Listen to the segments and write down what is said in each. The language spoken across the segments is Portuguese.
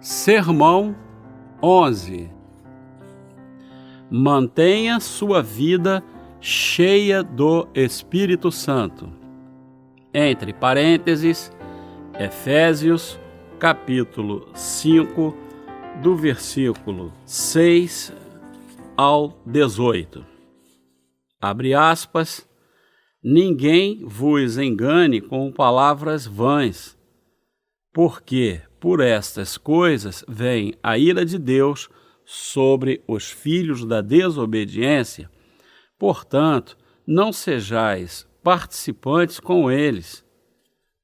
Sermão 11. Mantenha sua vida cheia do Espírito Santo. Entre parênteses, Efésios, capítulo 5, do versículo 6 ao 18. Abre aspas. Ninguém vos engane com palavras vãs, porque por estas coisas vem a ira de Deus sobre os filhos da desobediência. Portanto, não sejais participantes com eles,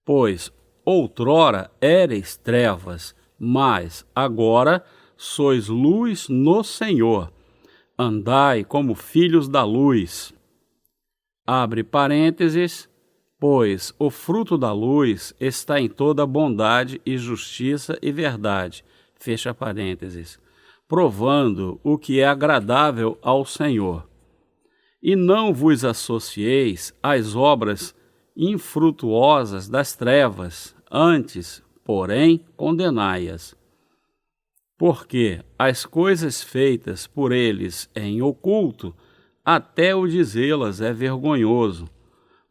pois outrora éreis trevas, mas agora sois luz no Senhor. Andai como filhos da luz. Abre parênteses, pois o fruto da luz está em toda bondade e justiça e verdade, fecha parênteses, provando o que é agradável ao Senhor. E não vos associeis às obras infrutuosas das trevas, antes, porém, condenai-as. Porque as coisas feitas por eles em oculto, até o dizê-las é vergonhoso.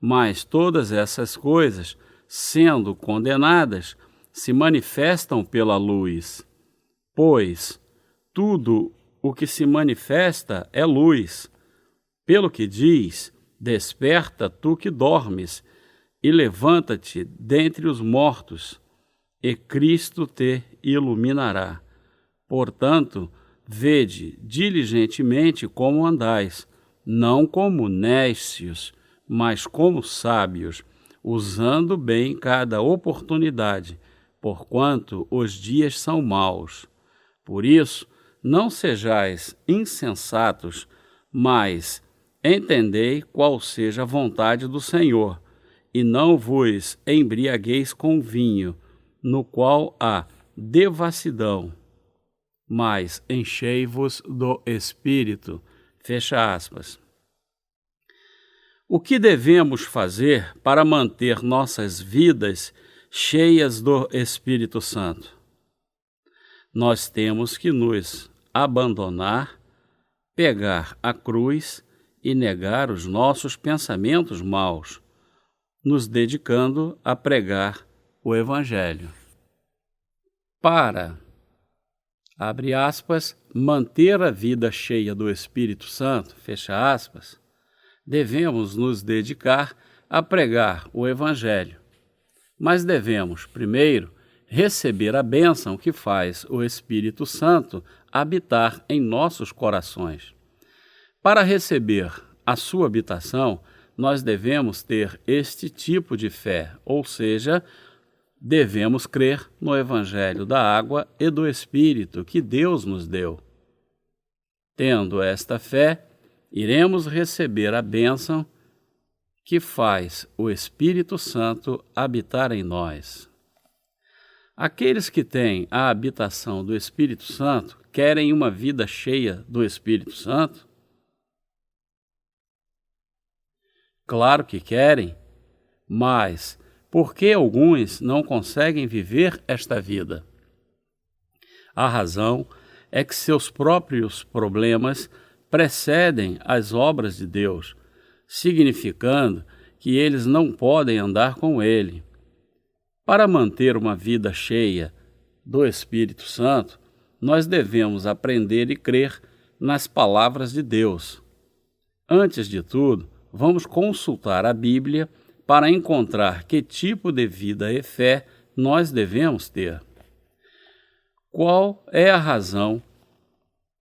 Mas todas essas coisas, sendo condenadas, se manifestam pela luz. Pois tudo o que se manifesta é luz. Pelo que diz, desperta tu que dormes, e levanta-te dentre os mortos, e Cristo te iluminará. Portanto, vede diligentemente como andais, não como néscios, mas como sábios, usando bem cada oportunidade, porquanto os dias são maus. Por isso, não sejais insensatos, mas entendei qual seja a vontade do Senhor, e não vos embriagueis com vinho, no qual há devassidão, mas enchei-vos do Espírito. Fecha aspas. O que devemos fazer para manter nossas vidas cheias do Espírito Santo? Nós temos que nos abandonar, pegar a cruz e negar os nossos pensamentos maus, nos dedicando a pregar o Evangelho. Para, abre aspas, manter a vida cheia do Espírito Santo, fecha aspas, devemos nos dedicar a pregar o Evangelho. Mas devemos, primeiro, receber a bênção que faz o Espírito Santo habitar em nossos corações. Para receber a sua habitação, nós devemos ter este tipo de fé, ou seja, devemos crer no Evangelho da água e do Espírito que Deus nos deu. Tendo esta fé, iremos receber a bênção que faz o Espírito Santo habitar em nós. Aqueles que têm a habitação do Espírito Santo querem uma vida cheia do Espírito Santo? Claro que querem, mas por que alguns não conseguem viver esta vida? A razão é que seus próprios problemas precedem as obras de Deus, significando que eles não podem andar com Ele. Para manter uma vida cheia do Espírito Santo, nós devemos aprender e crer nas palavras de Deus. Antes de tudo, vamos consultar a Bíblia para encontrar que tipo de vida e fé nós devemos ter. Qual é a razão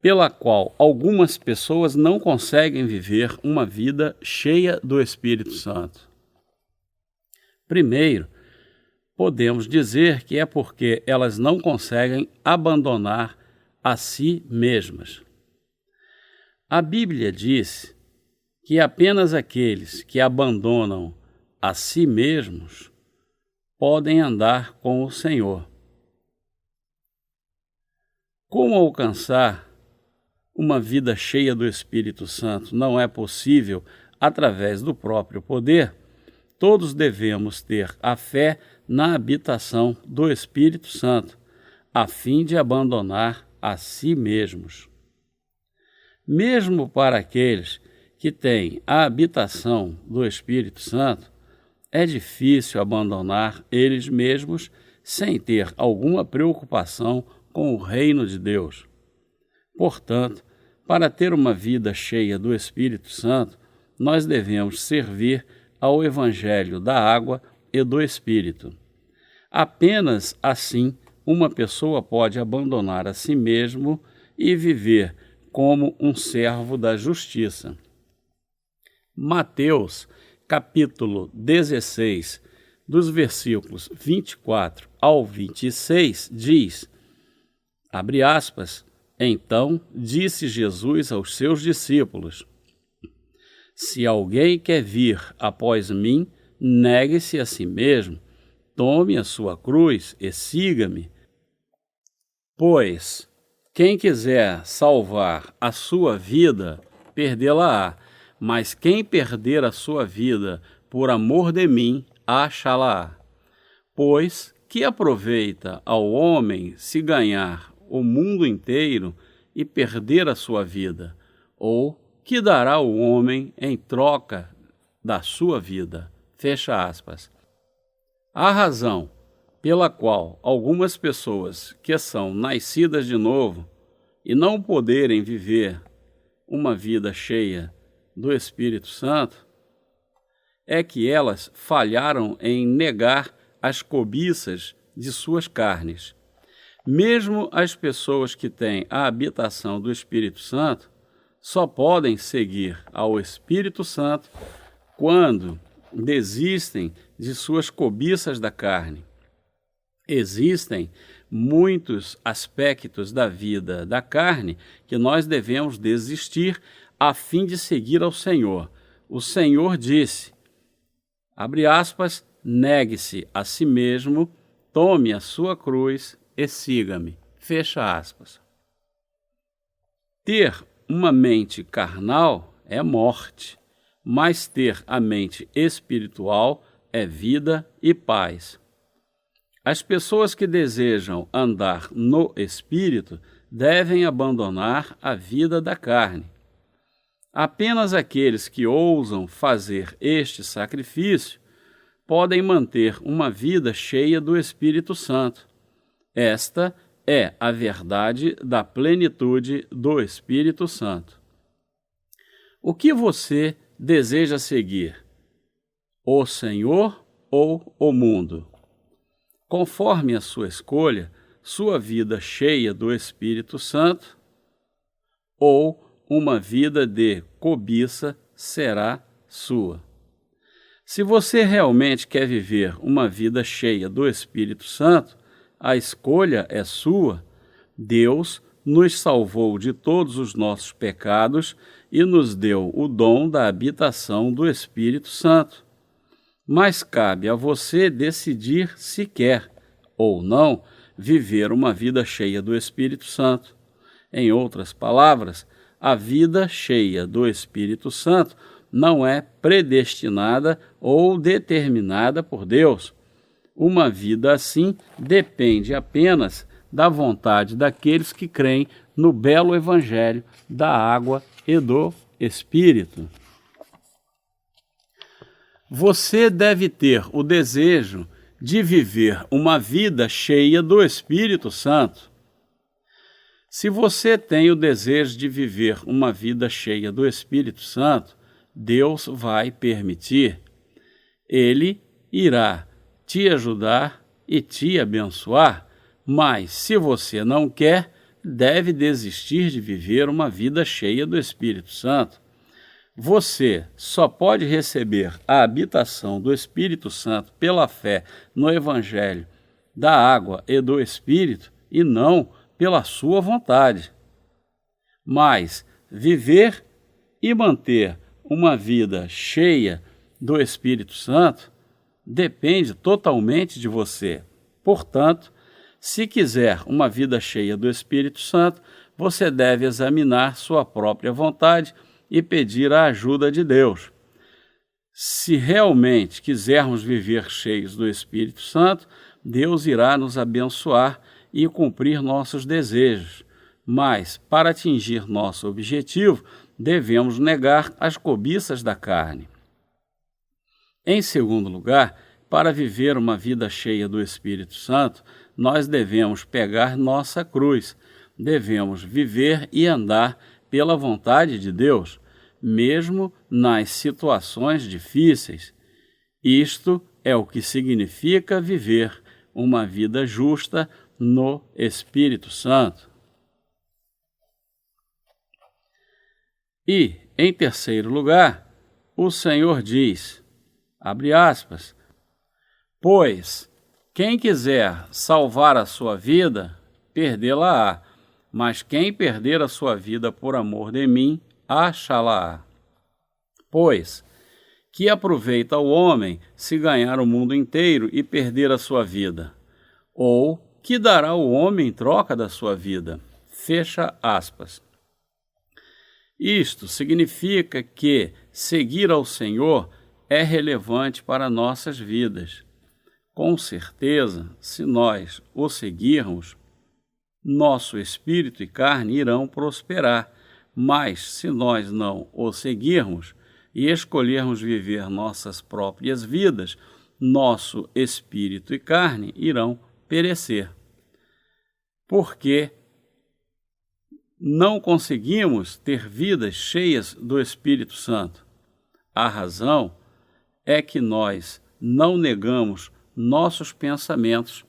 pela qual algumas pessoas não conseguem viver uma vida cheia do Espírito Santo? Primeiro, podemos dizer que é porque elas não conseguem abandonar a si mesmas. A Bíblia diz que apenas aqueles que abandonam a si mesmos podem andar com o Senhor. Como alcançar uma vida cheia do Espírito Santo não é possível através do próprio poder? Todos devemos ter a fé na habitação do Espírito Santo, a fim de abandonar a si mesmos. Mesmo para aqueles que têm a habitação do Espírito Santo, é difícil abandonar eles mesmos sem ter alguma preocupação com o reino de Deus. Portanto, para ter uma vida cheia do Espírito Santo, nós devemos servir ao Evangelho da água e do Espírito. Apenas assim uma pessoa pode abandonar a si mesmo e viver como um servo da justiça. Mateus, capítulo 16, dos versículos 24 ao 26, diz, abre aspas, então disse Jesus aos seus discípulos, se alguém quer vir após mim, negue-se a si mesmo, tome a sua cruz e siga-me. Pois quem quiser salvar a sua vida, perdê-la-á, mas quem perder a sua vida por amor de mim, achá-la-á. Pois que aproveita ao homem se ganhar o mundo inteiro e perder a sua vida? Ou que dará o homem em troca da sua vida? Fecha aspas. A razão pela qual algumas pessoas que são nascidas de novo e não poderem viver uma vida cheia do Espírito Santo é que elas falharam em negar as cobiças de suas carnes. Mesmo as pessoas que têm a habitação do Espírito Santo só podem seguir ao Espírito Santo quando desistem de suas cobiças da carne. Existem muitos aspectos da vida da carne que nós devemos desistir a fim de seguir ao Senhor. O Senhor disse, abre aspas, negue-se a si mesmo, tome a sua cruz e siga-me. Fecha aspas. Ter uma mente carnal é morte, mas ter a mente espiritual é vida e paz. As pessoas que desejam andar no Espírito devem abandonar a vida da carne. Apenas aqueles que ousam fazer este sacrifício podem manter uma vida cheia do Espírito Santo. Esta é a verdade da plenitude do Espírito Santo. O que você deseja seguir? O Senhor ou o mundo? Conforme a sua escolha, sua vida cheia do Espírito Santo ou uma vida de cobiça será sua. Se você realmente quer viver uma vida cheia do Espírito Santo, a escolha é sua. Deus nos salvou de todos os nossos pecados e nos deu o dom da habitação do Espírito Santo. Mas cabe a você decidir se quer ou não viver uma vida cheia do Espírito Santo. Em outras palavras, a vida cheia do Espírito Santo não é predestinada ou determinada por Deus. Uma vida assim depende apenas da vontade daqueles que creem no belo Evangelho da água e do Espírito. Você deve ter o desejo de viver uma vida cheia do Espírito Santo. Se você tem o desejo de viver uma vida cheia do Espírito Santo, Deus vai permitir. Ele irá te ajudar e te abençoar, mas se você não quer, deve desistir de viver uma vida cheia do Espírito Santo. Você só pode receber a habitação do Espírito Santo pela fé no Evangelho da água e do Espírito e não pela sua vontade. Mas viver e manter uma vida cheia do Espírito Santo depende totalmente de você. Portanto, se quiser uma vida cheia do Espírito Santo, você deve examinar sua própria vontade e pedir a ajuda de Deus. Se realmente quisermos viver cheios do Espírito Santo, Deus irá nos abençoar e cumprir nossos desejos, mas, para atingir nosso objetivo, devemos negar as cobiças da carne. Em segundo lugar, para viver uma vida cheia do Espírito Santo, nós devemos pegar nossa cruz, devemos viver e andar pela vontade de Deus, mesmo nas situações difíceis. Isto é o que significa viver uma vida justa no Espírito Santo. E, em terceiro lugar, o Senhor diz, abre aspas, pois quem quiser salvar a sua vida, perdê-la-á, mas quem perder a sua vida por amor de mim, achá-la-á. Pois, que aproveita o homem se ganhar o mundo inteiro e perder a sua vida? Ou que dará o homem em troca da sua vida? Fecha aspas. Isto significa que seguir ao Senhor é relevante para nossas vidas. Com certeza, se nós o seguirmos, nosso espírito e carne irão prosperar, mas se nós não o seguirmos e escolhermos viver nossas próprias vidas, nosso espírito e carne irão perecer. Porque não conseguimos ter vidas cheias do Espírito Santo. A razão é que nós não negamos nossos pensamentos,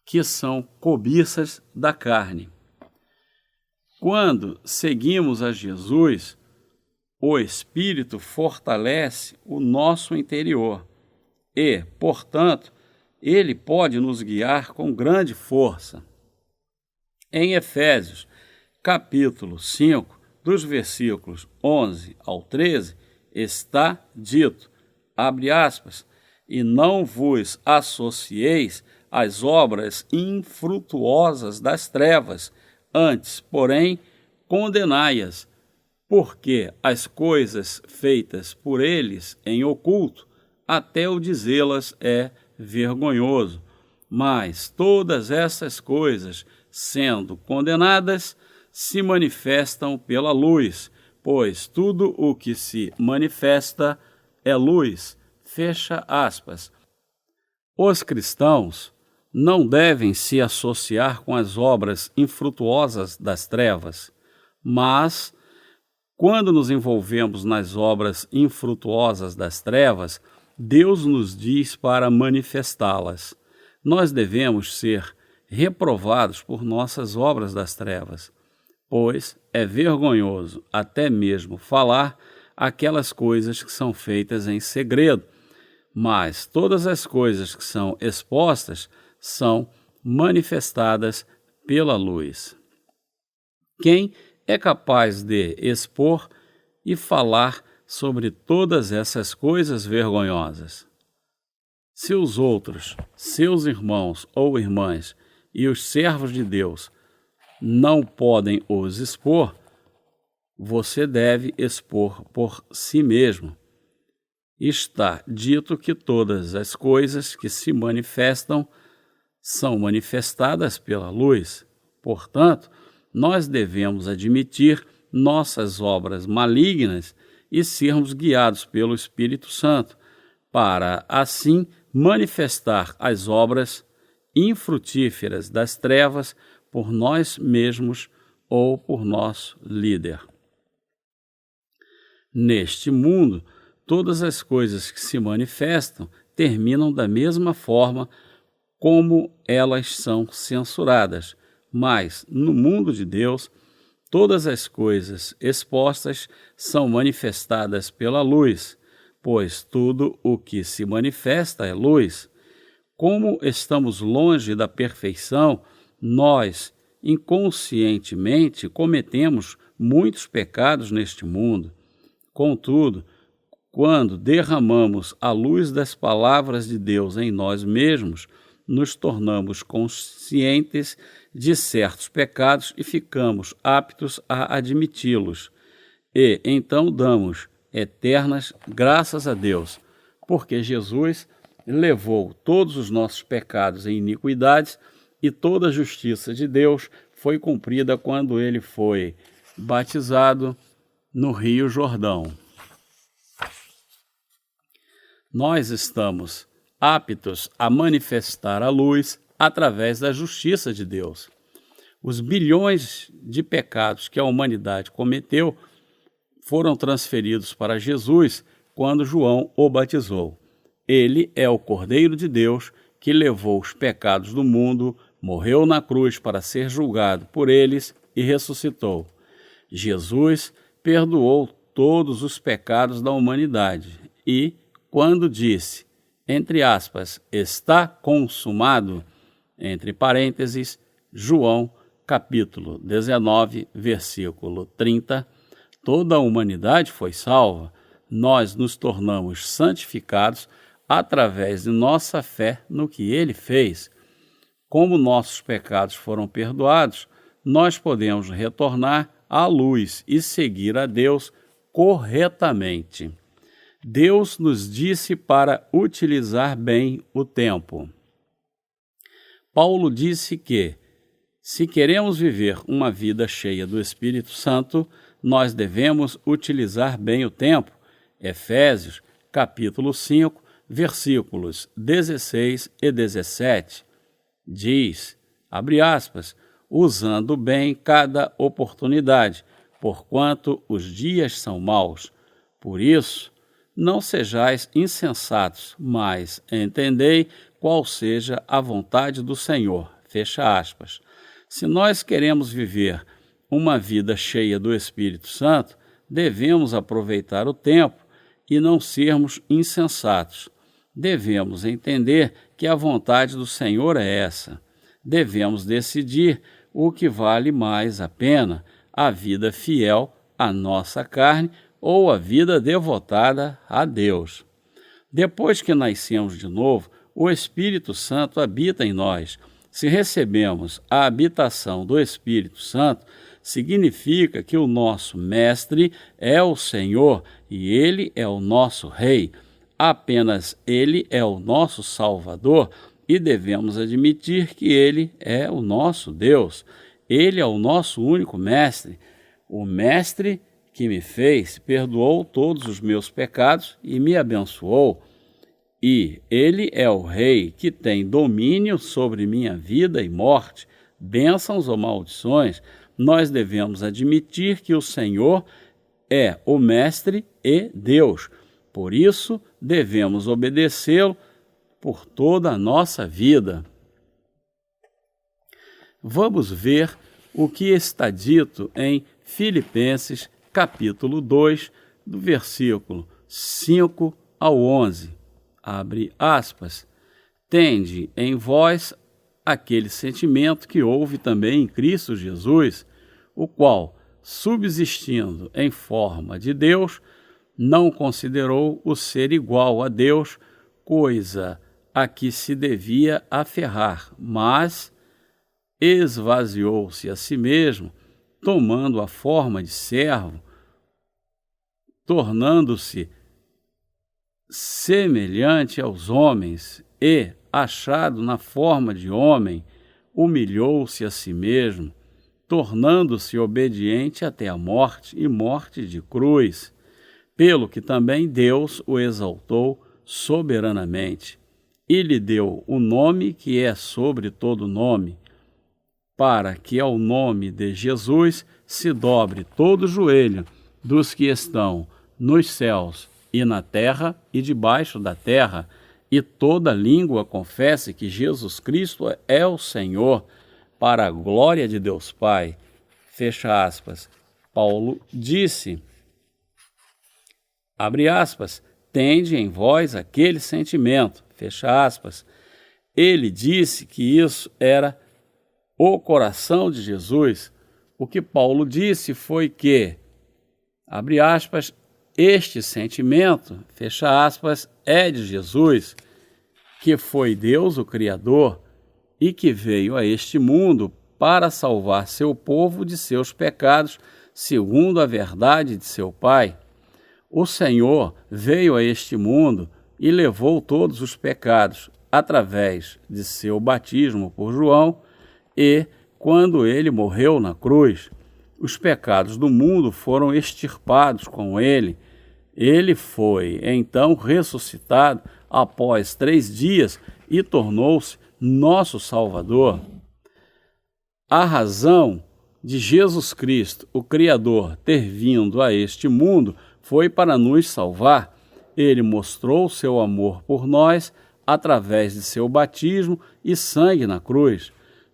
que são cobiças da carne. Quando seguimos a Jesus, o Espírito fortalece o nosso interior e, portanto, ele pode nos guiar com grande força. Em Efésios, capítulo 5, dos versículos 11 ao 13, está dito, abre aspas, e não vos associeis às obras infrutuosas das trevas, antes, porém, condenai-as, porque as coisas feitas por eles em oculto, até o dizê-las é vergonhoso. Mas todas essas coisas, sendo condenadas, se manifestam pela luz, pois tudo o que se manifesta é luz. Fecha aspas. Os cristãos não devem se associar com as obras infrutuosas das trevas, mas, quando nos envolvemos nas obras infrutuosas das trevas, Deus nos diz para manifestá-las. Nós devemos ser reprovados por nossas obras das trevas, pois é vergonhoso até mesmo falar aquelas coisas que são feitas em segredo, mas todas as coisas que são expostas são manifestadas pela luz. Quem é capaz de expor e falar sobre todas essas coisas vergonhosas? Se os outros, seus irmãos ou irmãs e os servos de Deus não podem os expor, você deve expor por si mesmo. Está dito que todas as coisas que se manifestam são manifestadas pela luz. Portanto, nós devemos admitir nossas obras malignas e sermos guiados pelo Espírito Santo, para, assim, manifestar as obras infrutíferas das trevas por nós mesmos ou por nosso líder. Neste mundo, todas as coisas que se manifestam terminam da mesma forma como elas são censuradas, mas, no mundo de Deus, todas as coisas expostas são manifestadas pela luz, pois tudo o que se manifesta é luz. Como estamos longe da perfeição, nós, inconscientemente, cometemos muitos pecados neste mundo. Contudo, quando derramamos a luz das palavras de Deus em nós mesmos, nos tornamos conscientes de certos pecados e ficamos aptos a admiti-los. E então damos eternas graças a Deus, porque Jesus levou todos os nossos pecados e iniquidades e toda a justiça de Deus foi cumprida quando ele foi batizado no Rio Jordão. Nós estamos aptos a manifestar a luz através da justiça de Deus. Os bilhões de pecados que a humanidade cometeu foram transferidos para Jesus quando João o batizou. Ele é o Cordeiro de Deus que levou os pecados do mundo, morreu na cruz para ser julgado por eles e ressuscitou. Jesus perdoou todos os pecados da humanidade e, quando disse, entre aspas, está consumado, entre parênteses, João, capítulo 19, versículo 30, toda a humanidade foi salva, nós nos tornamos santificados através de nossa fé no que ele fez. Como nossos pecados foram perdoados, nós podemos retornar à luz e seguir a Deus corretamente. Deus nos disse para utilizar bem o tempo. Paulo disse que, se queremos viver uma vida cheia do Espírito Santo, nós devemos utilizar bem o tempo. Efésios, capítulo 5, versículos 16 e 17. Diz, abre aspas, usando bem cada oportunidade, porquanto os dias são maus. Por isso, não sejais insensatos, mas entendei qual seja a vontade do Senhor. Fecha aspas. Se nós queremos viver uma vida cheia do Espírito Santo, devemos aproveitar o tempo e não sermos insensatos. Devemos entender que a vontade do Senhor é essa. Devemos decidir o que vale mais a pena, a vida fiel à nossa carne ou a vida devotada a Deus. Depois que nascemos de novo, o Espírito Santo habita em nós. Se recebemos a habitação do Espírito Santo, significa que o nosso Mestre é o Senhor e Ele é o nosso Rei. Apenas Ele é o nosso Salvador e devemos admitir que Ele é o nosso Deus. Ele é o nosso único Mestre. O Mestre que me fez perdoou todos os meus pecados e me abençoou. E Ele é o Rei que tem domínio sobre minha vida e morte, bênçãos ou maldições. Nós devemos admitir que o Senhor é o Mestre e Deus. Por isso, devemos obedecê-lo por toda a nossa vida. Vamos ver o que está dito em Filipenses, capítulo 2, do versículo 5 ao 11. Abre aspas. Tende em vós aquele sentimento que houve também em Cristo Jesus, o qual, subsistindo em forma de Deus, não considerou o ser igual a Deus coisa a que se devia aferrar, mas esvaziou-se a si mesmo, tomando a forma de servo, tornando-se semelhante aos homens e, achado na forma de homem, humilhou-se a si mesmo, tornando-se obediente até a morte e morte de cruz, pelo que também Deus o exaltou soberanamente e lhe deu o nome que é sobre todo nome, para que ao nome de Jesus se dobre todo o joelho dos que estão nos céus e na terra e debaixo da terra, e toda língua confesse que Jesus Cristo é o Senhor, para a glória de Deus Pai. Fecha aspas. Paulo disse, abre aspas, tende em vós aquele sentimento, fecha aspas. Ele disse que isso era o coração de Jesus. O que Paulo disse foi que, abre aspas, este sentimento, fecha aspas, é de Jesus, que foi Deus o Criador e que veio a este mundo para salvar seu povo de seus pecados, segundo a verdade de seu Pai. O Senhor veio a este mundo e levou todos os pecados através de seu batismo por João E, quando ele morreu na cruz, os pecados do mundo foram extirpados com ele. Ele foi, então, ressuscitado após 3 dias e tornou-se nosso Salvador. A razão de Jesus Cristo, o Criador, ter vindo a este mundo foi para nos salvar. Ele mostrou seu amor por nós através de seu batismo e sangue na cruz.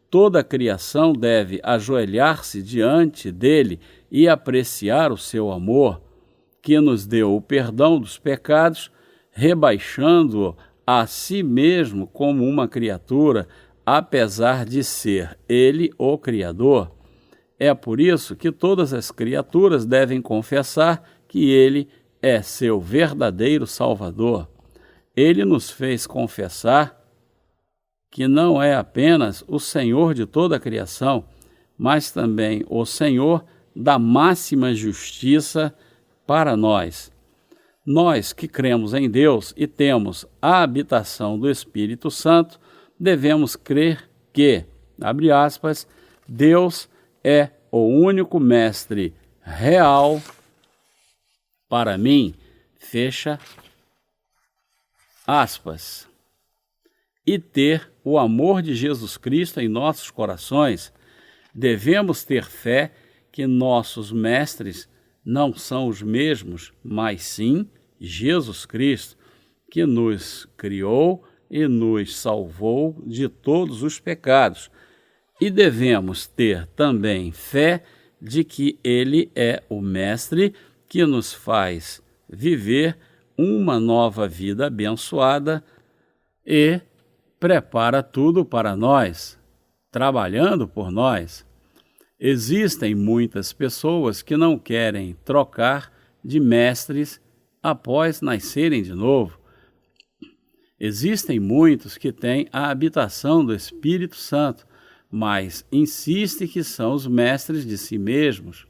Toda a criação deve ajoelhar-se diante dele e apreciar o seu amor, que nos deu o perdão dos pecados, rebaixando-o a si mesmo como uma criatura, apesar de ser ele o Criador. É por isso que todas as criaturas devem confessar que ele é seu verdadeiro Salvador. Ele nos fez confessar que não é apenas o Senhor de toda a criação, mas também o Senhor da máxima justiça para nós. Nós que cremos em Deus e temos a habitação do Espírito Santo, devemos crer que, abre aspas, Deus é o único mestre real para mim, fecha aspas, e ter o amor de Jesus Cristo em nossos corações. Devemos ter fé que nossos mestres não são os mesmos, mas sim Jesus Cristo, que nos criou e nos salvou de todos os pecados. E devemos ter também fé de que Ele é o Mestre que nos faz viver uma nova vida abençoada e prepara tudo para nós, trabalhando por nós. Existem muitas pessoas que não querem trocar de mestres após nascerem de novo. Existem muitos que têm a habitação do Espírito Santo, mas insistem que são os mestres de si mesmos.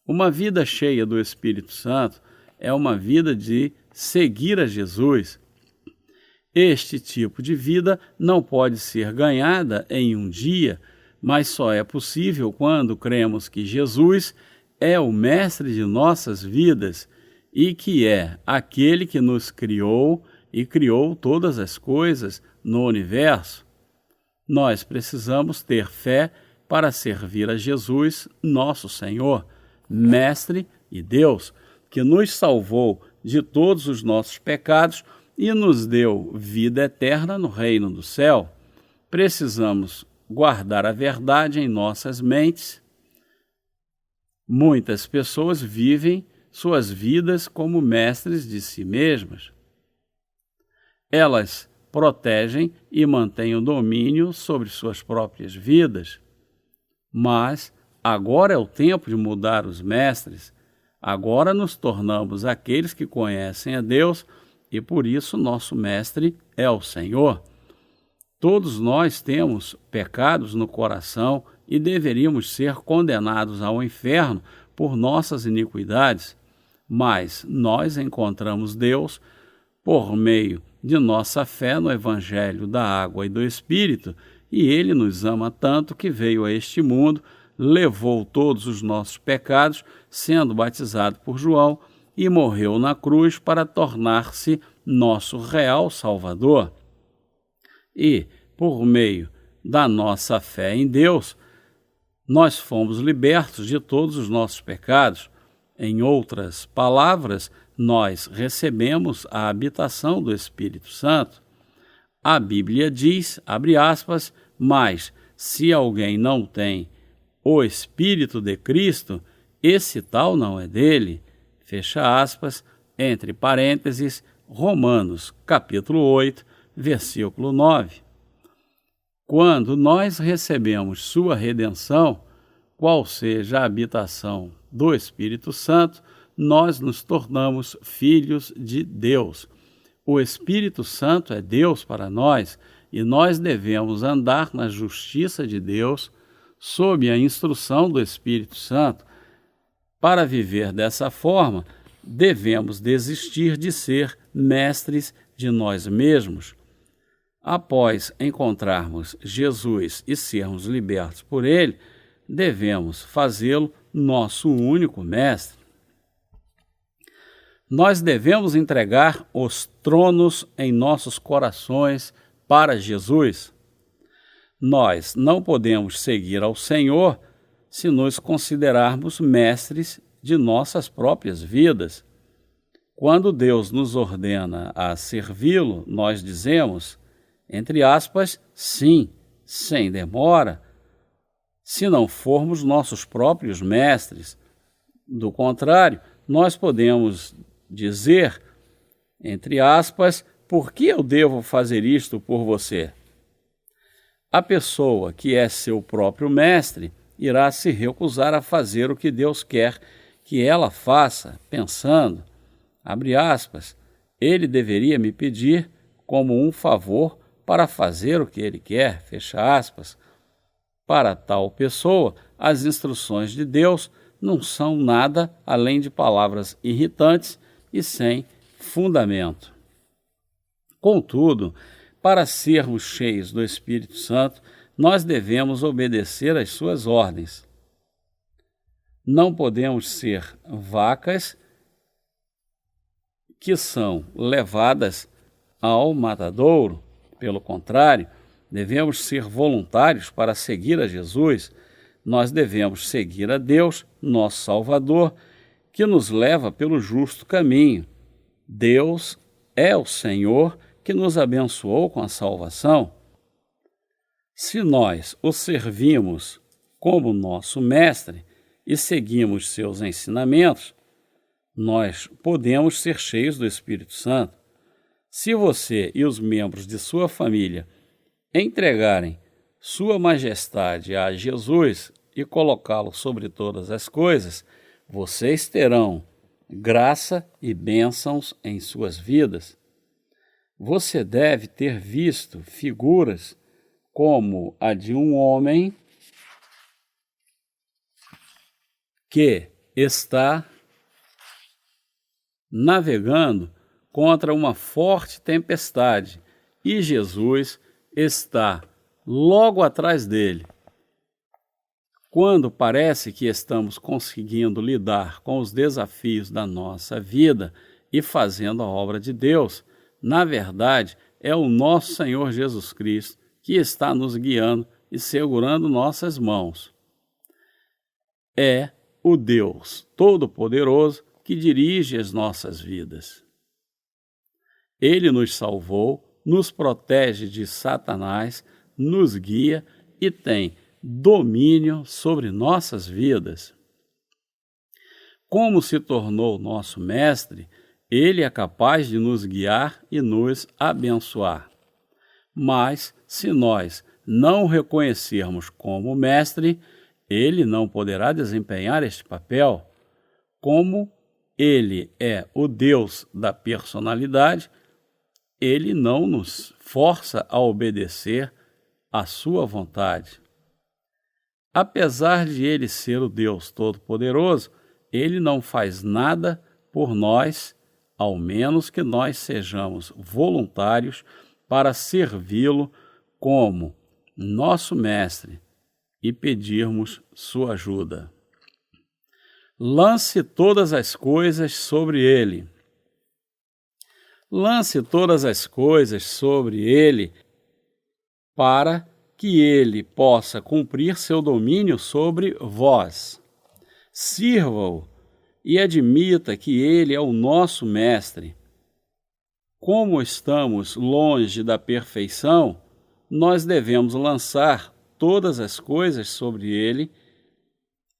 Uma vida cheia do Espírito Santo é uma vida de seguir a Jesus. Este tipo de vida não pode ser ganhada em um dia, mas só é possível quando cremos que Jesus é o mestre de nossas vidas e que é aquele que nos criou e criou todas as coisas no universo. Nós precisamos ter fé para servir a Jesus, nosso Senhor, Mestre e Deus, que nos salvou de todos os nossos pecados e nos deu vida eterna no reino do céu. Precisamos guardar a verdade em nossas mentes. Muitas pessoas vivem suas vidas como mestres de si mesmas. Elas protegem e mantêm o domínio sobre suas próprias vidas. Mas agora é o tempo de mudar os mestres. Agora nos tornamos aqueles que conhecem a Deus e por isso nosso mestre é o Senhor. Todos nós temos pecados no coração e deveríamos ser condenados ao inferno por nossas iniquidades, mas nós encontramos Deus por meio de nossa fé no Evangelho da Água e do Espírito, e Ele nos ama tanto que veio a este mundo, levou todos os nossos pecados, sendo batizado por João, e morreu na cruz para tornar-se nosso real Salvador. E, por meio da nossa fé em Deus, nós fomos libertos de todos os nossos pecados. Em outras palavras, nós recebemos a habitação do Espírito Santo. A Bíblia diz, abre aspas, mas se alguém não tem o Espírito de Cristo, esse tal não é dele, fecha aspas, entre parênteses, Romanos, capítulo 8, versículo 9. Quando nós recebemos sua redenção, qual seja a habitação do Espírito Santo, nós nos tornamos filhos de Deus. O Espírito Santo é Deus para nós e nós devemos andar na justiça de Deus sob a instrução do Espírito Santo. Para viver dessa forma, devemos desistir de ser mestres de nós mesmos. Após encontrarmos Jesus e sermos libertos por Ele, devemos fazê-lo nosso único mestre. Nós devemos entregar os tronos em nossos corações para Jesus. Nós não podemos seguir ao Senhor se nos considerarmos mestres de nossas próprias vidas. Quando Deus nos ordena a servi-lo, nós dizemos, entre aspas, sim, sem demora, se não formos nossos próprios mestres. Do contrário, nós podemos dizer, entre aspas, por que eu devo fazer isto por você? A pessoa que é seu próprio mestre irá se recusar a fazer o que Deus quer que ela faça, pensando, abre aspas, ele deveria me pedir como um favor para fazer o que ele quer, fecha aspas. Para tal pessoa, as instruções de Deus não são nada além de palavras irritantes e sem fundamento. Contudo, para sermos cheios do Espírito Santo, nós devemos obedecer às suas ordens. Não podemos ser vacas que são levadas ao matadouro. Pelo contrário, devemos ser voluntários para seguir a Jesus. Nós devemos seguir a Deus, nosso Salvador, que nos leva pelo justo caminho. Deus é o Senhor que nos abençoou com a salvação. Se nós o servimos como nosso mestre e seguimos seus ensinamentos, nós podemos ser cheios do Espírito Santo. Se você e os membros de sua família entregarem sua majestade a Jesus e colocá-lo sobre todas as coisas, vocês terão graça e bênçãos em suas vidas. Você deve ter visto figuras como a de um homem que está navegando contra uma forte tempestade e Jesus está logo atrás dele. Quando parece que estamos conseguindo lidar com os desafios da nossa vida e fazendo a obra de Deus, na verdade, é o nosso Senhor Jesus Cristo que está nos guiando e segurando nossas mãos. É o Deus Todo-Poderoso que dirige as nossas vidas. Ele nos salvou, nos protege de Satanás, nos guia e tem domínio sobre nossas vidas. Como se tornou nosso mestre, ele é capaz de nos guiar e nos abençoar. Mas, se nós não o reconhecermos como mestre, ele não poderá desempenhar este papel. Como ele é o Deus da personalidade, ele não nos força a obedecer à sua vontade. Apesar de ele ser o Deus Todo-Poderoso, ele não faz nada por nós, ao menos que nós sejamos voluntários para servi-lo como nosso mestre e pedirmos sua ajuda. Lance todas as coisas sobre ele. Lance todas as coisas sobre ele para que ele possa cumprir seu domínio sobre vós. Sirva-o e admita que ele é o nosso mestre. Como estamos longe da perfeição, nós devemos lançar todas as coisas sobre ele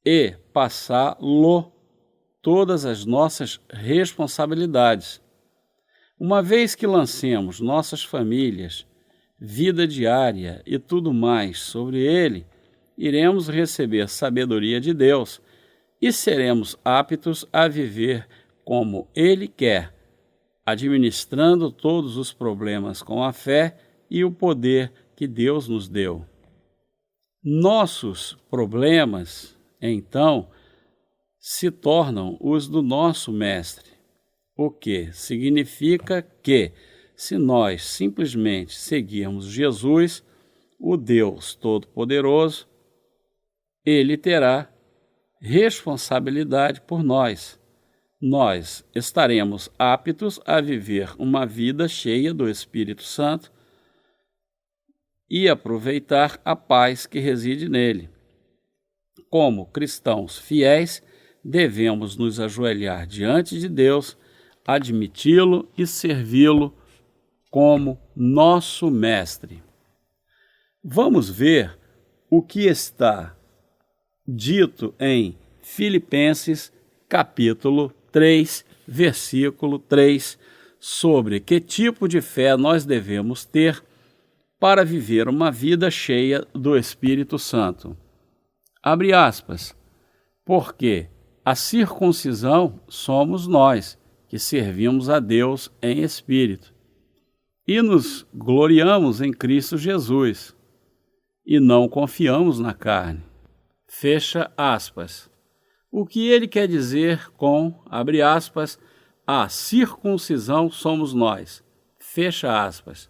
e passá-lo todas as nossas responsabilidades. Uma vez que lancemos nossas famílias, vida diária e tudo mais sobre ele, iremos receber sabedoria de Deus e seremos aptos a viver como ele quer, administrando todos os problemas com a fé e o poder que Deus nos deu. Nossos problemas, então, se tornam os do nosso mestre, o que significa que, se nós simplesmente seguirmos Jesus, o Deus Todo-Poderoso, Ele terá responsabilidade por nós. Nós estaremos aptos a viver uma vida cheia do Espírito Santo e aproveitar a paz que reside nele. Como cristãos fiéis, devemos nos ajoelhar diante de Deus, admiti-lo e servi-lo como nosso mestre. Vamos ver o que está dito em Filipenses capítulo 3, versículo 3, sobre que tipo de fé nós devemos ter para viver uma vida cheia do Espírito Santo. Abre aspas, porque a circuncisão somos nós, que servimos a Deus em espírito, e nos gloriamos em Cristo Jesus, e não confiamos na carne. Fecha aspas. O que ele quer dizer com, abre aspas, a circuncisão somos nós, fecha aspas.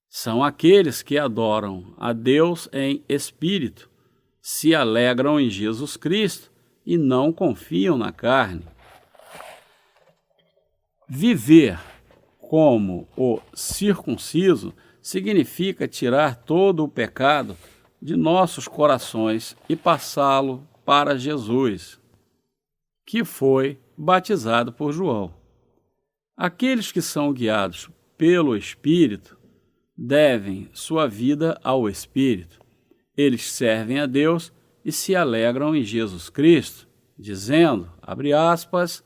São aqueles que adoram a Deus em espírito, se alegram em Jesus Cristo e não confiam na carne. Viver como o circunciso significa tirar todo o pecado de nossos corações e passá-lo para Jesus, que foi batizado por João. Aqueles que são guiados pelo Espírito devem sua vida ao Espírito. Eles servem a Deus e se alegram em Jesus Cristo, dizendo, abre aspas,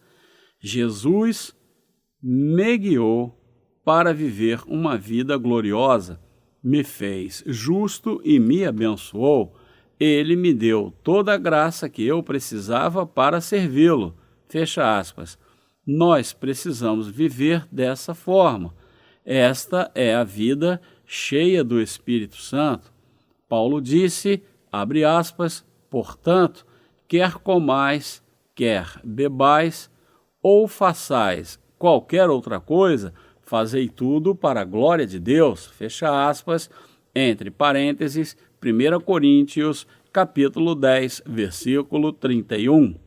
Jesus me guiou para viver uma vida gloriosa, me fez justo e me abençoou. Ele me deu toda a graça que eu precisava para servi-lo. Fecha aspas. Nós precisamos viver dessa forma. Esta é a vida cheia do Espírito Santo. Paulo disse, abre aspas, portanto, quer comais, quer bebais, ou façais qualquer outra coisa, fazei tudo para a glória de Deus, fecha aspas, entre parênteses, 1 Coríntios, capítulo 10, versículo 31.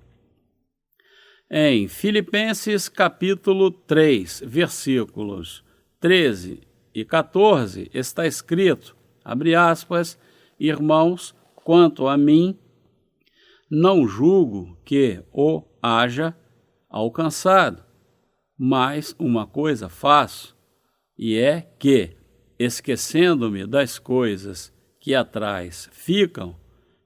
Em Filipenses, capítulo 3, versículos 13 e 14, está escrito, abre aspas, irmãos, quanto a mim, não julgo que o haja alcançado, mas uma coisa faço, e é que, esquecendo-me das coisas que atrás ficam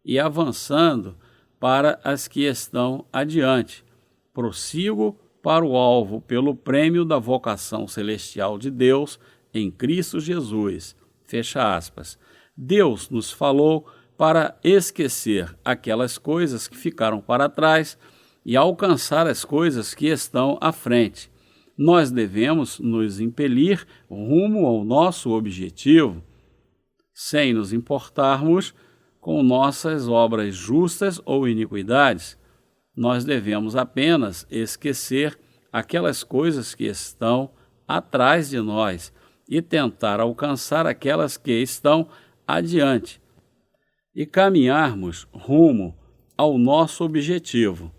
e avançando para as que estão adiante, prossigo para o alvo pelo prêmio da vocação celestial de Deus em Cristo Jesus. Fecha aspas. Deus nos falou para esquecer aquelas coisas que ficaram para trás e alcançar as coisas que estão à frente. Nós devemos nos impelir rumo ao nosso objetivo, sem nos importarmos com nossas obras justas ou iniquidades. Nós devemos apenas esquecer aquelas coisas que estão atrás de nós e tentar alcançar aquelas que estão adiante e caminharmos rumo ao nosso objetivo.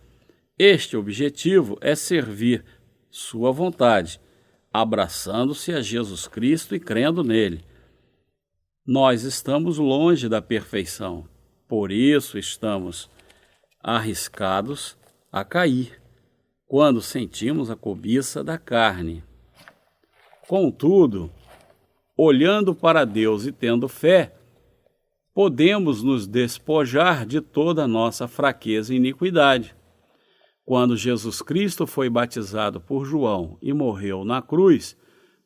Este objetivo é servir sua vontade, abraçando-se a Jesus Cristo e crendo nele. Nós estamos longe da perfeição, por isso estamos arriscados a cair, quando sentimos a cobiça da carne. Contudo, olhando para Deus e tendo fé, podemos nos despojar de toda a nossa fraqueza e iniquidade. Quando Jesus Cristo foi batizado por João e morreu na cruz,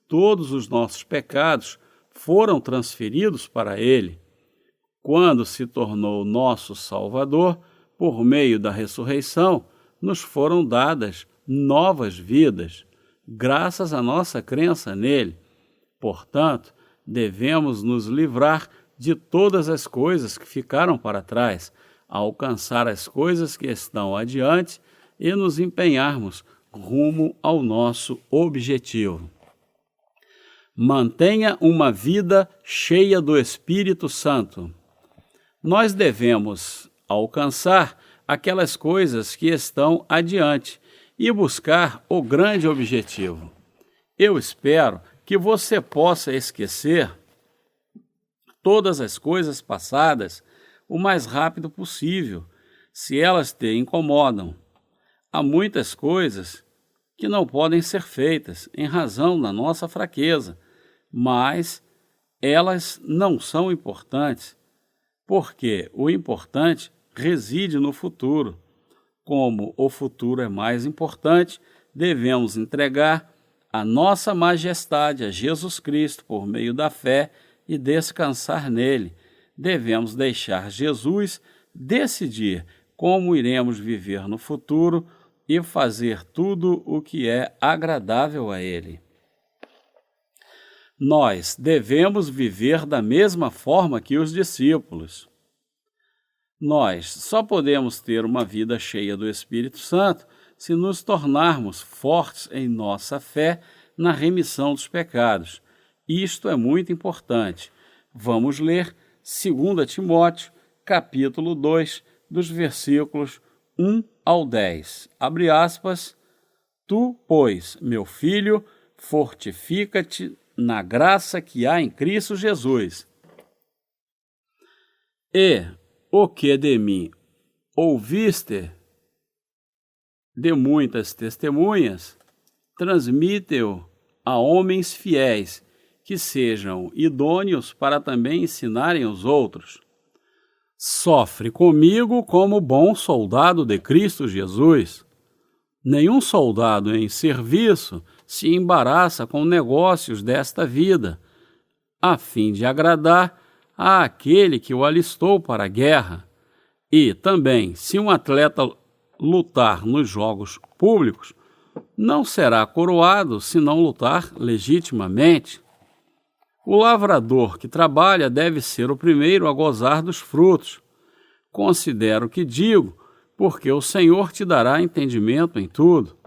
todos os nossos pecados foram transferidos para ele. Quando se tornou nosso Salvador, por meio da ressurreição, nos foram dadas novas vidas, graças à nossa crença nele. Portanto, devemos nos livrar de todas as coisas que ficaram para trás, alcançar as coisas que estão adiante e nos empenharmos rumo ao nosso objetivo. Mantenha uma vida cheia do Espírito Santo. Nós devemos alcançar aquelas coisas que estão adiante e buscar o grande objetivo. Eu espero que você possa esquecer todas as coisas passadas o mais rápido possível, se elas te incomodam. Há muitas coisas que não podem ser feitas em razão da nossa fraqueza, mas elas não são importantes, porque o importante reside no futuro. Como o futuro é mais importante, devemos entregar a nossa majestade a Jesus Cristo por meio da fé e descansar nele. Devemos deixar Jesus decidir como iremos viver no futuro e fazer tudo o que é agradável a ele. Nós devemos viver da mesma forma que os discípulos. Nós só podemos ter uma vida cheia do Espírito Santo se nos tornarmos fortes em nossa fé na remissão dos pecados. Isto é muito importante. Vamos ler 2 Timóteo, capítulo 2, dos versículos 1 ao 10. Abre aspas. Tu, pois, meu filho, fortifica-te na graça que há em Cristo Jesus. E o que de mim ouviste de muitas testemunhas, transmite-o a homens fiéis, que sejam idôneos para também ensinarem os outros. Sofre comigo como bom soldado de Cristo Jesus. Nenhum soldado em serviço se embaraça com negócios desta vida, a fim de agradar àquele que o alistou para a guerra. E também, se um atleta lutar nos jogos públicos, não será coroado se não lutar legitimamente. O lavrador que trabalha deve ser o primeiro a gozar dos frutos. Considero o que digo, porque o Senhor te dará entendimento em tudo.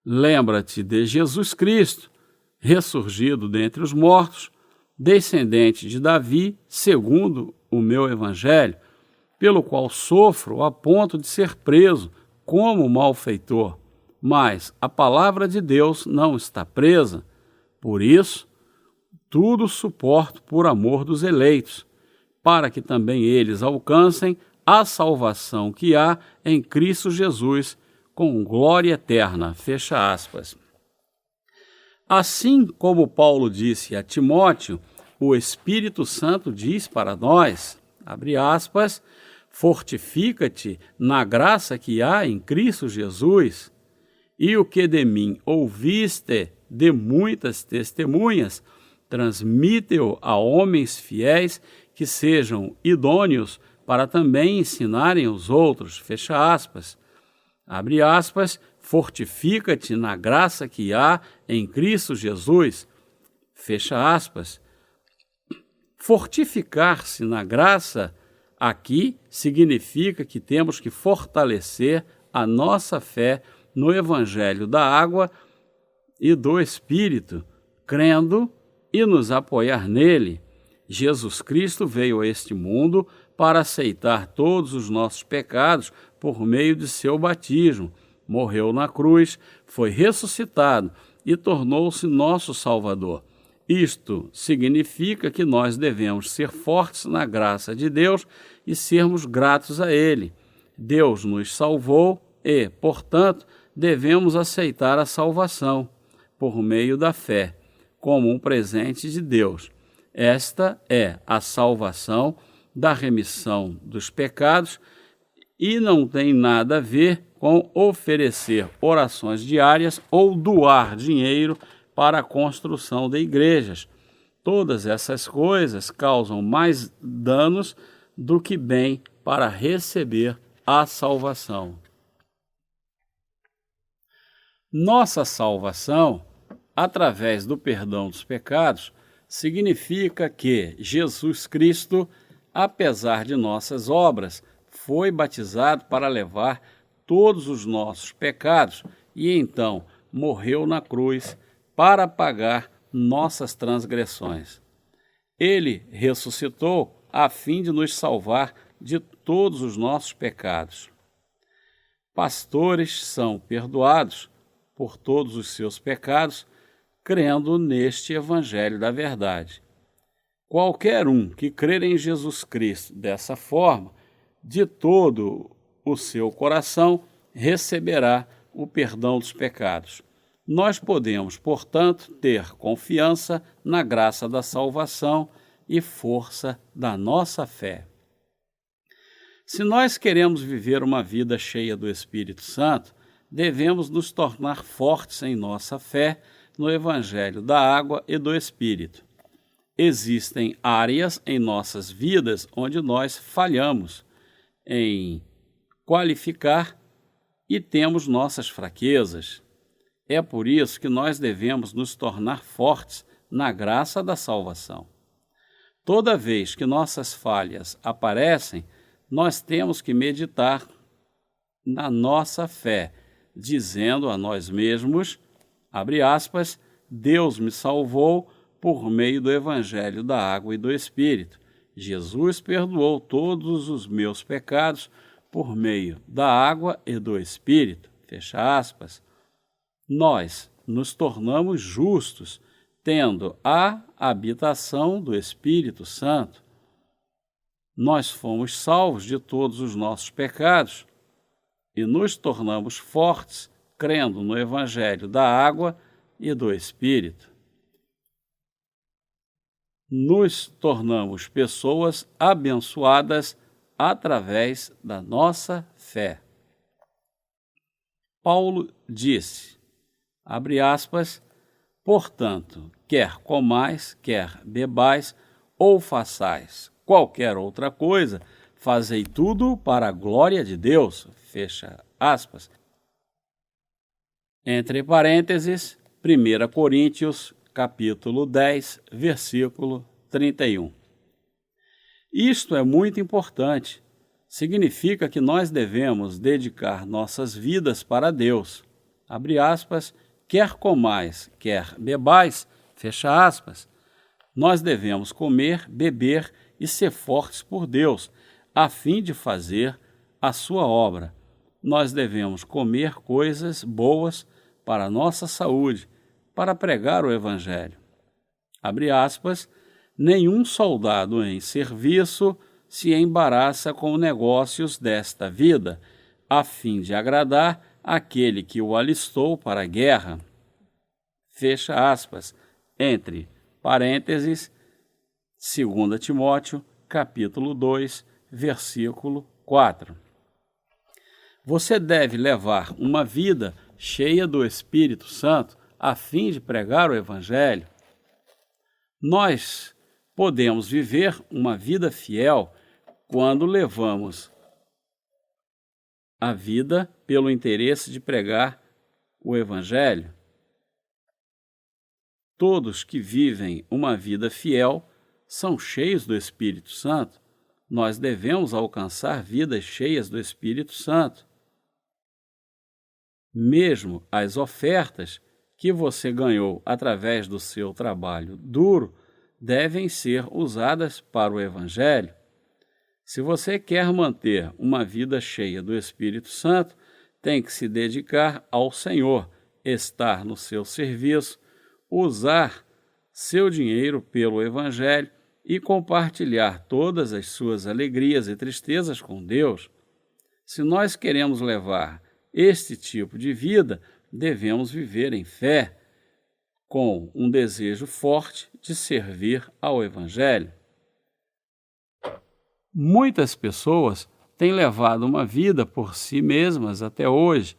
Lembra-te de Jesus Cristo, ressurgido dentre os mortos, descendente de Davi, segundo o meu evangelho, pelo qual sofro a ponto de ser preso como malfeitor. Mas a palavra de Deus não está presa. Por isso, tudo suporto por amor dos eleitos, para que também eles alcancem a salvação que há em Cristo Jesus, com glória eterna. Fecha aspas. Assim como Paulo disse a Timóteo, o Espírito Santo diz para nós, abre aspas, fortifica-te na graça que há em Cristo Jesus, e o que de mim ouviste de muitas testemunhas, transmite-o a homens fiéis que sejam idôneos para também ensinarem os outros. Fecha aspas. Abre aspas, fortifica-te na graça que há em Cristo Jesus. Fecha aspas. Fortificar-se na graça aqui significa que temos que fortalecer a nossa fé no Evangelho da água e do Espírito, crendo e nos apoiar nele. Jesus Cristo veio a este mundo para aceitar todos os nossos pecados por meio de seu batismo, morreu na cruz, foi ressuscitado e tornou-se nosso Salvador. Isto significa que nós devemos ser fortes na graça de Deus e sermos gratos a Ele. Deus nos salvou e, portanto, devemos aceitar a salvação por meio da fé, como um presente de Deus. Esta é a salvação da remissão dos pecados e não tem nada a ver com oferecer orações diárias ou doar dinheiro para a construção de igrejas. Todas essas coisas causam mais danos do que bem para receber a salvação. Nossa salvação, através do perdão dos pecados, significa que Jesus Cristo, apesar de nossas obras, foi batizado para levar todos os nossos pecados e então morreu na cruz para pagar nossas transgressões. Ele ressuscitou a fim de nos salvar de todos os nossos pecados. Pastores são perdoados por todos os seus pecados, crendo neste Evangelho da verdade. Qualquer um que crer em Jesus Cristo dessa forma, de todo o seu coração, receberá o perdão dos pecados. Nós podemos, portanto, ter confiança na graça da salvação e força da nossa fé. Se nós queremos viver uma vida cheia do Espírito Santo, devemos nos tornar fortes em nossa fé no Evangelho da água e do Espírito. Existem áreas em nossas vidas onde nós falhamos em qualificar e temos nossas fraquezas. É por isso que nós devemos nos tornar fortes na graça da salvação. Toda vez que nossas falhas aparecem, nós temos que meditar na nossa fé, dizendo a nós mesmos, abre aspas, Deus me salvou por meio do Evangelho da água e do Espírito. Jesus perdoou todos os meus pecados por meio da água e do Espírito. Fecha aspas. Nós nos tornamos justos, tendo a habitação do Espírito Santo. Nós fomos salvos de todos os nossos pecados e nos tornamos fortes, crendo no Evangelho da água e do Espírito. Nos tornamos pessoas abençoadas através da nossa fé. Paulo disse, abre aspas, portanto, quer comais, quer bebais, ou façais qualquer outra coisa, fazei tudo para a glória de Deus, fecha aspas. Entre parênteses, 1 Coríntios, capítulo 10, versículo 31. Isto é muito importante. Significa que nós devemos dedicar nossas vidas para Deus. Abre aspas, quer comais, quer bebais, fecha aspas. Nós devemos comer, beber e ser fortes por Deus, a fim de fazer a sua obra. Nós devemos comer coisas boas para a nossa saúde, para pregar o Evangelho. Abre aspas, nenhum soldado em serviço se embaraça com negócios desta vida, a fim de agradar aquele que o alistou para a guerra. Fecha aspas, entre parênteses, 2 Timóteo, capítulo 2, versículo 4. Você deve levar uma vida cheia do Espírito Santo a fim de pregar o Evangelho. Nós podemos viver uma vida fiel quando levamos a vida pelo interesse de pregar o Evangelho. Todos que vivem uma vida fiel são cheios do Espírito Santo. Nós devemos alcançar vidas cheias do Espírito Santo. Mesmo as ofertas que você ganhou através do seu trabalho duro devem ser usadas para o Evangelho. Se você quer manter uma vida cheia do Espírito Santo, tem que se dedicar ao Senhor, estar no seu serviço, usar seu dinheiro pelo Evangelho e compartilhar todas as suas alegrias e tristezas com Deus. Se nós queremos levar este tipo de vida, devemos viver em fé, com um desejo forte de servir ao Evangelho. Muitas pessoas têm levado uma vida por si mesmas até hoje.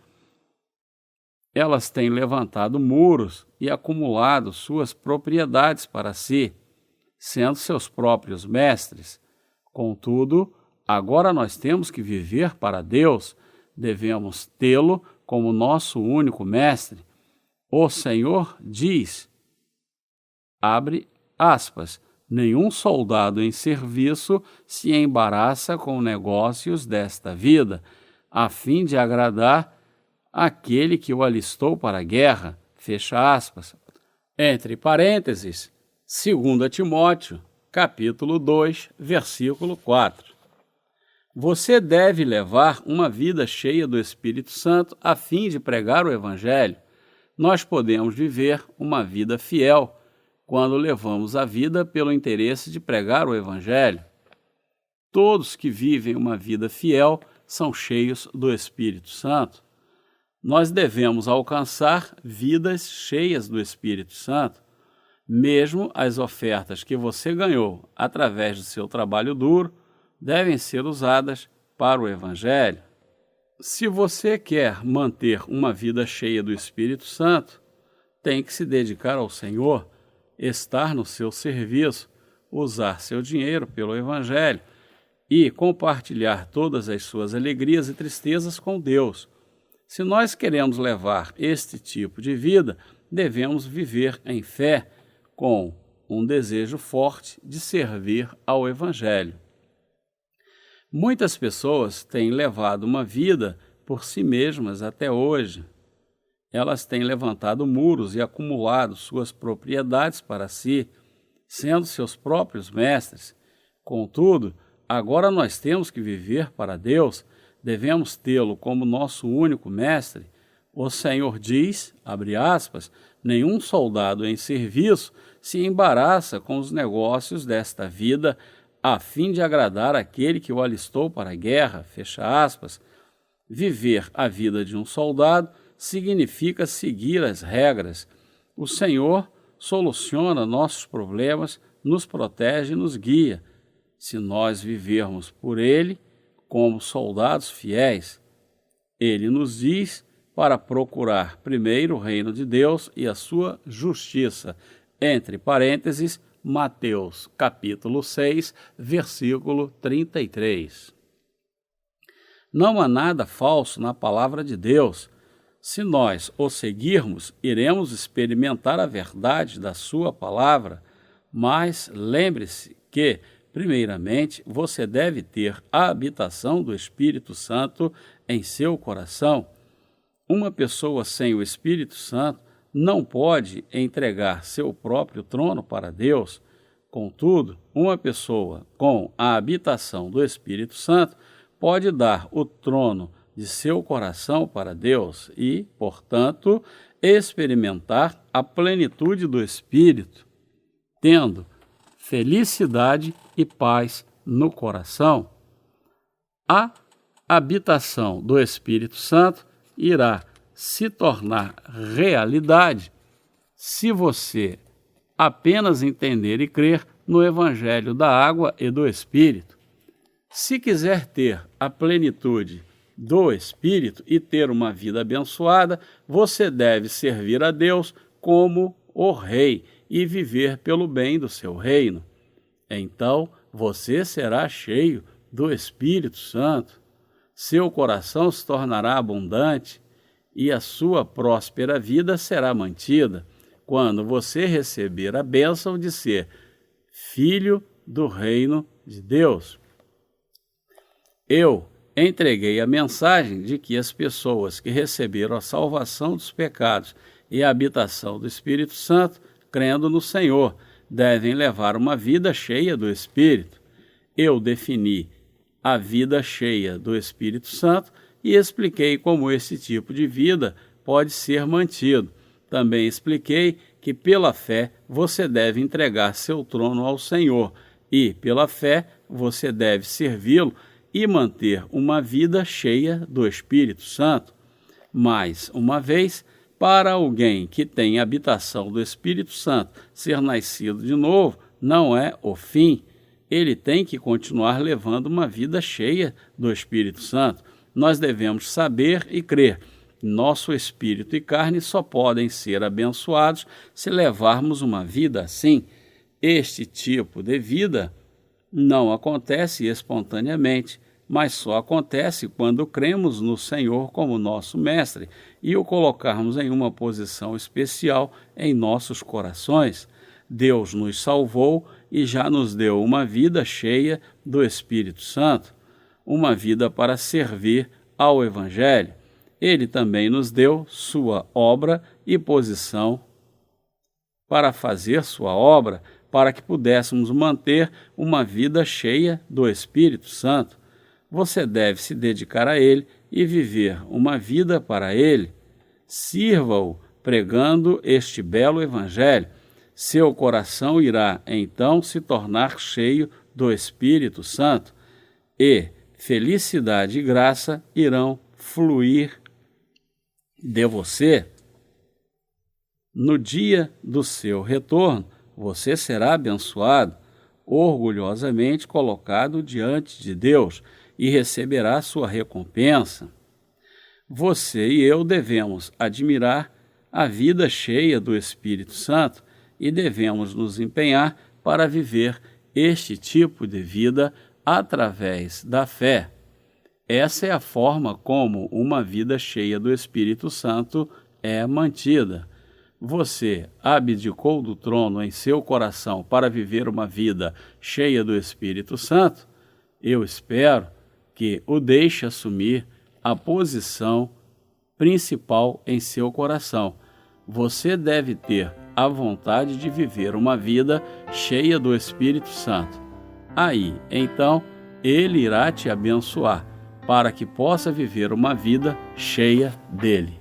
Elas têm levantado muros e acumulado suas propriedades para si, sendo seus próprios mestres. Contudo, agora nós temos que viver para Deus, devemos tê-lo como nosso único mestre. O Senhor diz, abre aspas, nenhum soldado em serviço se embaraça com negócios desta vida, a fim de agradar aquele que o alistou para a guerra, fecha aspas. Entre parênteses, 2 Timóteo, capítulo 2, versículo 4. Você deve levar uma vida cheia do Espírito Santo a fim de pregar o Evangelho. Nós podemos viver uma vida fiel quando levamos a vida pelo interesse de pregar o Evangelho. Todos que vivem uma vida fiel são cheios do Espírito Santo. Nós devemos alcançar vidas cheias do Espírito Santo. Mesmo as ofertas que você ganhou através do seu trabalho duro devem ser usadas para o Evangelho. Se você quer manter uma vida cheia do Espírito Santo, tem que se dedicar ao Senhor, estar no seu serviço, usar seu dinheiro pelo Evangelho e compartilhar todas as suas alegrias e tristezas com Deus. Se nós queremos levar este tipo de vida, devemos viver em fé, com um desejo forte de servir ao Evangelho. Muitas pessoas têm levado uma vida por si mesmas até hoje. Elas têm levantado muros e acumulado suas propriedades para si, sendo seus próprios mestres. Contudo, agora nós temos que viver para Deus, devemos tê-lo como nosso único mestre. O Senhor diz, abre aspas, nenhum soldado em serviço se embaraça com os negócios desta vida a fim de agradar aquele que o alistou para a guerra, fecha aspas. Viver a vida de um soldado significa seguir as regras. O Senhor soluciona nossos problemas, nos protege e nos guia. Se nós vivermos por Ele como soldados fiéis, Ele nos diz para procurar primeiro o reino de Deus e a sua justiça. Entre parênteses, Mateus, capítulo 6, versículo 33. Não há nada falso na palavra de Deus. Se nós o seguirmos, iremos experimentar a verdade da sua palavra, mas lembre-se que, primeiramente, você deve ter a habitação do Espírito Santo em seu coração. Uma pessoa sem o Espírito Santo não pode entregar seu próprio trono para Deus. Contudo, uma pessoa com a habitação do Espírito Santo pode dar o trono de seu coração para Deus e, portanto, experimentar a plenitude do Espírito, tendo felicidade e paz no coração. A habitação do Espírito Santo irá se tornar realidade se você apenas entender e crer no Evangelho da água e do Espírito. Se quiser ter a plenitude do Espírito e ter uma vida abençoada, você deve servir a Deus como o Rei e viver pelo bem do seu reino. Então, você será cheio do Espírito Santo, seu coração se tornará abundante e a sua próspera vida será mantida quando você receber a bênção de ser filho do reino de Deus. Eu entreguei a mensagem de que as pessoas que receberam a salvação dos pecados e a habitação do Espírito Santo, crendo no Senhor, devem levar uma vida cheia do Espírito. Eu defini a vida cheia do Espírito Santo e expliquei como esse tipo de vida pode ser mantido. Também expliquei que pela fé você deve entregar seu trono ao Senhor e, pela fé, você deve servi-lo e manter uma vida cheia do Espírito Santo. Mais uma vez, para alguém que tem habitação do Espírito Santo, ser nascido de novo não é o fim. Ele tem que continuar levando uma vida cheia do Espírito Santo. Nós devemos saber e crer. Nosso espírito e carne só podem ser abençoados se levarmos uma vida assim. Este tipo de vida não acontece espontaneamente, mas só acontece quando cremos no Senhor como nosso mestre e o colocarmos em uma posição especial em nossos corações. Deus nos salvou e já nos deu uma vida cheia do Espírito Santo, uma vida para servir ao Evangelho. Ele também nos deu sua obra e posição para fazer sua obra, para que pudéssemos manter uma vida cheia do Espírito Santo. Você deve se dedicar a Ele e viver uma vida para Ele. Sirva-o pregando este belo Evangelho. Seu coração irá então se tornar cheio do Espírito Santo e felicidade e graça irão fluir de você. No dia do seu retorno, você será abençoado, orgulhosamente colocado diante de Deus e receberá sua recompensa. Você e eu devemos admirar a vida cheia do Espírito Santo e devemos nos empenhar para viver este tipo de vida através da fé. Essa é a forma como uma vida cheia do Espírito Santo é mantida. Você abdicou do trono em seu coração para viver uma vida cheia do Espírito Santo? Eu espero que o deixe assumir a posição principal em seu coração. Você deve ter a vontade de viver uma vida cheia do Espírito Santo. Aí, então, Ele irá te abençoar para que possa viver uma vida cheia dele.